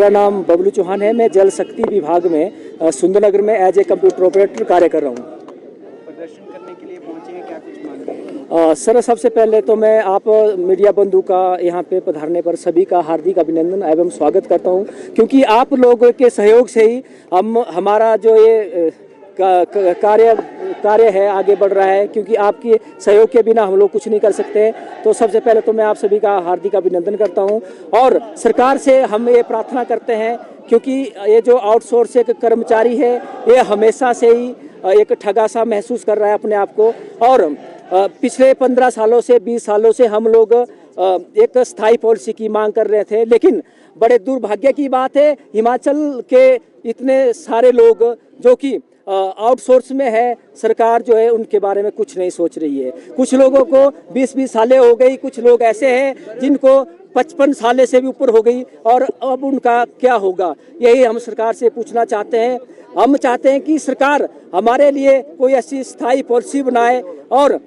मेरा नाम बबलू चौहान है। मैं जल शक्ति विभाग में सुंदरनगर में एज ए कंप्यूटर ऑपरेटर कार्य कर रहा हूँ। प्रदर्शन करने के लिए पहुंचे हैं, क्या कुछ मांग रहे हैं? सर, सबसे पहले तो मैं आप मीडिया बंधु का यहाँ पे पधारने पर सभी का हार्दिक अभिनंदन एवं स्वागत करता हूँ, क्योंकि आप लोगों के सहयोग से ही हमारा जो ये कार्य है आगे बढ़ रहा है, क्योंकि आपके सहयोग के बिना हम लोग कुछ नहीं कर सकते। तो सबसे पहले तो मैं आप सभी का हार्दिक अभिनंदन करता हूं और सरकार से हम ये प्रार्थना करते हैं, क्योंकि ये जो आउटसोर्स एक कर्मचारी है ये हमेशा से ही एक ठगा सा महसूस कर रहा है अपने आप को। और पिछले 15 सालों से 20 सालों से हम लोग एक स्थायी पॉलिसी की मांग कर रहे थे, लेकिन बड़े दुर्भाग्य की बात है हिमाचल के इतने सारे लोग जो कि आउटसोर्स में है, सरकार जो है उनके बारे में कुछ नहीं सोच रही है। कुछ लोगों को 20-20 सालें हो गई, कुछ लोग ऐसे हैं जिनको 55 सालें से भी ऊपर हो गई, और अब उनका क्या होगा, यही हम सरकार से पूछना चाहते हैं। हम चाहते हैं कि सरकार हमारे लिए कोई ऐसी स्थायी पॉलिसी बनाए, और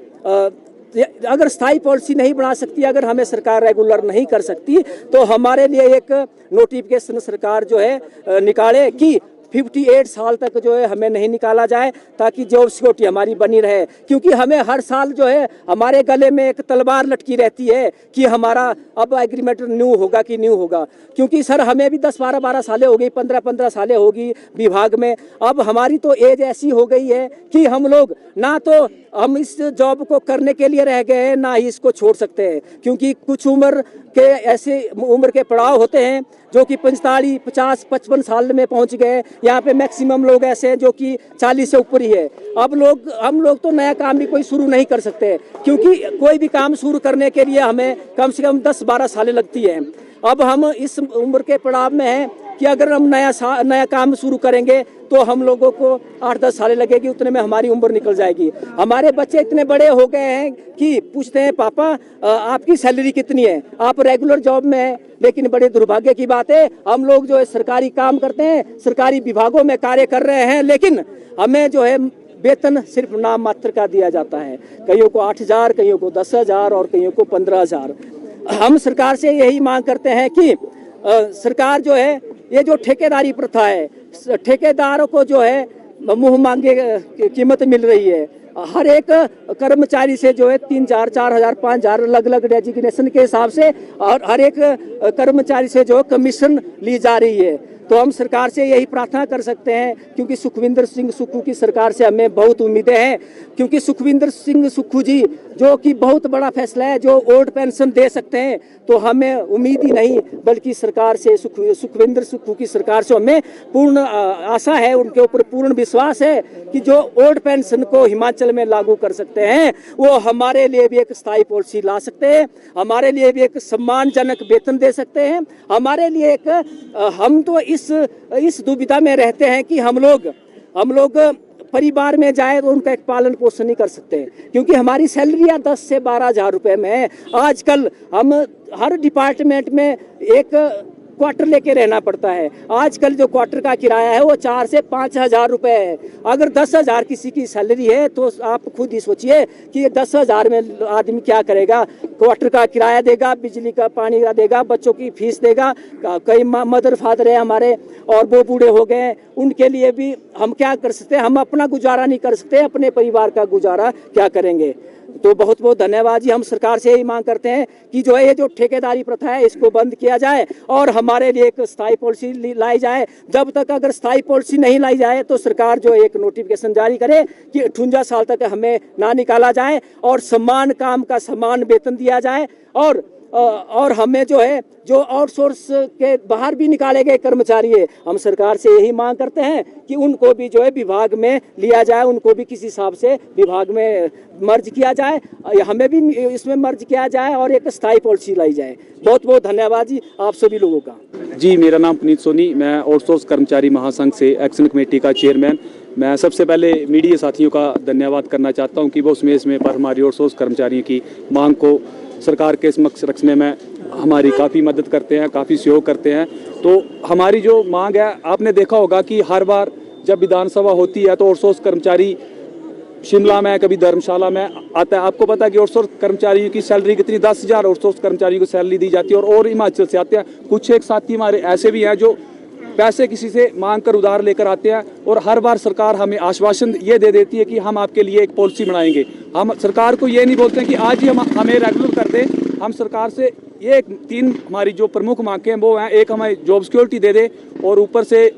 अगर स्थायी पॉलिसी नहीं बना सकती, अगर हमें सरकार रेगुलर नहीं कर सकती, तो हमारे लिए एक नोटिफिकेशन सरकार जो है निकाले कि 58 साल तक जो है हमें नहीं निकाला जाए, ताकि जॉब सिक्योरिटी हमारी बनी रहे। क्योंकि हमें हर साल जो है हमारे गले में एक तलवार लटकी रहती है कि हमारा अब एग्रीमेंट न्यू होगा कि न्यू होगा। क्योंकि सर हमें भी 10-12 सालें हो गई, 15-15 सालें होगी विभाग में। अब हमारी तो एज ऐसी हो गई है कि हम लोग ना तो हम इस जॉब को करने के लिए रह गए हैं, ना ही इसको छोड़ सकते हैं। क्योंकि कुछ उम्र के ऐसे उम्र के पड़ाव होते हैं जो कि 45, 50, 55 साल में पहुंच गए। यहाँ पे मैक्सिमम लोग ऐसे हैं जो कि 40 से ऊपर ही है। अब हम लोग तो नया काम भी कोई शुरू नहीं कर सकते, क्योंकि कोई भी काम शुरू करने के लिए हमें कम से कम 10-12 सालें लगती है। अब हम इस उम्र के पड़ाव में हैं कि अगर हम नया काम शुरू करेंगे तो हम लोगों को 8-10 सालें लगेगी, उतने में हमारी उम्र निकल जाएगी। हमारे बच्चे इतने बड़े हो गए हैं कि पूछते हैं पापा आपकी सैलरी कितनी है, आप रेगुलर जॉब में हैं। लेकिन बड़े दुर्भाग्य की बात है, हम लोग जो है सरकारी काम करते हैं, सरकारी विभागों में कार्य कर रहे हैं, लेकिन हमें जो है वेतन सिर्फ नाम मात्र का दिया जाता है। कईयों को 8,000, कईयों को 10,000 और कईयों को 15,000। हम सरकार से यही मांग करते हैं कि सरकार जो है ये जो ठेकेदारी प्रथा है, ठेकेदारों को जो है मुंह मांगे कीमत मिल रही है। हर एक कर्मचारी से जो है 3,000, 4,000, 5,000 अलग अलग डेजिग्नेशन के हिसाब से, और हर एक कर्मचारी से जो कमीशन ली जा रही है। तो हम सरकार से यही प्रार्थना कर सकते हैं, क्योंकि सुखविंदर सिंह सुक्खू की सरकार से हमें बहुत उम्मीदें हैं। क्योंकि सुखविंदर सिंह सुक्खू जी जो कि बहुत बड़ा फैसला है, जो ओल्ड पेंशन दे सकते हैं, तो हमें उम्मीद ही नहीं बल्कि सरकार से सुखविंदर सुक्खू की सरकार से हमें पूर्ण आशा है, उनके ऊपर पूर्ण विश्वास है कि जो ओल्ड पेंशन को हिमाचल में लागू कर सकते हैं, वो हमारे लिए भी एक स्थायी पॉलिसी ला सकते हैं, हमारे लिए भी एक सम्मानजनक वेतन दे सकते हैं। हमारे लिए एक हम तो इस दुविधा में रहते हैं कि हम लोग परिवार में जाए तो उनका एक पालन पोषण नहीं कर सकते, क्योंकि हमारी सैलरियाँ 10 से 12,000 रुपए में है। आजकल हम हर डिपार्टमेंट में एक क्वार्टर लेके रहना पड़ता है। आजकल जो क्वार्टर का किराया है वो 4 से 5,000 रुपए है। अगर 10,000 किसी की सैलरी है तो आप खुद ही सोचिए कि ये 10,000 में आदमी क्या करेगा। क्वार्टर का किराया देगा, बिजली का पानी का देगा, बच्चों की फीस देगा। कई मदर फादर है हमारे और वो बूढ़े हो गए, उनके लिए भी हम क्या कर सकते हैं। हम अपना गुजारा नहीं कर सकते, अपने परिवार का गुजारा क्या करेंगे। तो बहुत बहुत धन्यवाद जी। हम सरकार से यही मांग करते हैं कि जो है ये जो ठेकेदारी प्रथा है इसको बंद किया जाए और हमारे लिए एक स्थायी पॉलिसी लाई जाए। जब तक अगर स्थायी पॉलिसी नहीं लाई जाए तो सरकार जो एक नोटिफिकेशन जारी करे कि 58 साल तक हमें ना निकाला जाए और समान काम का समान वेतन दिया जाए। और हमें जो है जो आउटसोर्स के बाहर भी निकाले गए कर्मचारी है, हम सरकार से यही मांग करते हैं कि उनको भी जो है विभाग में लिया जाए, उनको भी किसी हिसाब से विभाग में मर्ज किया जाए, हमें भी इसमें मर्ज किया जाए और एक स्थायी पॉलिसी लाई जाए। बहुत बहुत धन्यवाद जी आप सभी लोगों का। जी, मेरा नाम पुनीत सोनी, मैं आउटसोर्स कर्मचारी महासंघ से एक्शन कमेटी का चेयरमैन। मैं सबसे पहले मीडिया साथियों का धन्यवाद करना चाहता हूं कि वो समय पर हमारी आउटसोर्स कर्मचारियों की मांग को सरकार के समक्ष रखने में हमारी काफ़ी मदद करते हैं, काफ़ी सहयोग करते हैं। तो हमारी जो मांग है, आपने देखा होगा कि हर बार जब विधानसभा होती है तो आउटसोर्स कर्मचारी शिमला में, कभी धर्मशाला में आता है। आपको पता है कि आउटसोर्स कर्मचारियों की सैलरी कितनी, 10,000 आउटसोर्स कर्मचारियों को सैलरी दी जाती है। और हिमाचल से आते हैं। कुछ एक साथी हमारे ऐसे भी हैं जो पैसे किसी से मांग कर उधार लेकर आते हैं, और हर बार सरकार हमें आश्वासन ये दे देती है कि हम आपके लिए एक पॉलिसी बनाएंगे। हम सरकार को ये नहीं बोलते हैं कि आज ही हमें रेगुलर कर दें। हम सरकार से ये 3 हमारी जो प्रमुख मांगें हैं वो हैं, एक हमें जॉब सिक्योरिटी दे दे, और ऊपर से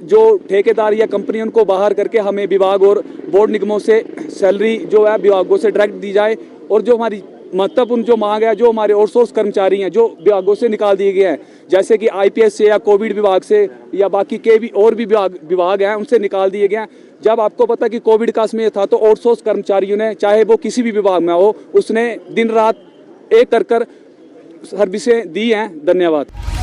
जो ठेकेदार या कंपनी उनको बाहर करके हमें विभाग और बोर्ड निगमों से सैलरी जो है विभागों से डायरेक्ट दी जाए। और जो हमारी महत्वपूर्ण जो मांग है, जो हमारे आउटसोर्स कर्मचारी हैं जो विभागों से निकाल दिए गए हैं, जैसे कि आईपीएस से या कोविड विभाग से या बाकी के भी और भी विभाग हैं, उनसे निकाल दिए गए हैं। जब आपको पता कि कोविड का समय था तो आउटसोर्स कर्मचारियों ने, चाहे वो किसी भी विभाग में हो, उसने दिन रात एक कर सर्विसें दी हैं। धन्यवाद।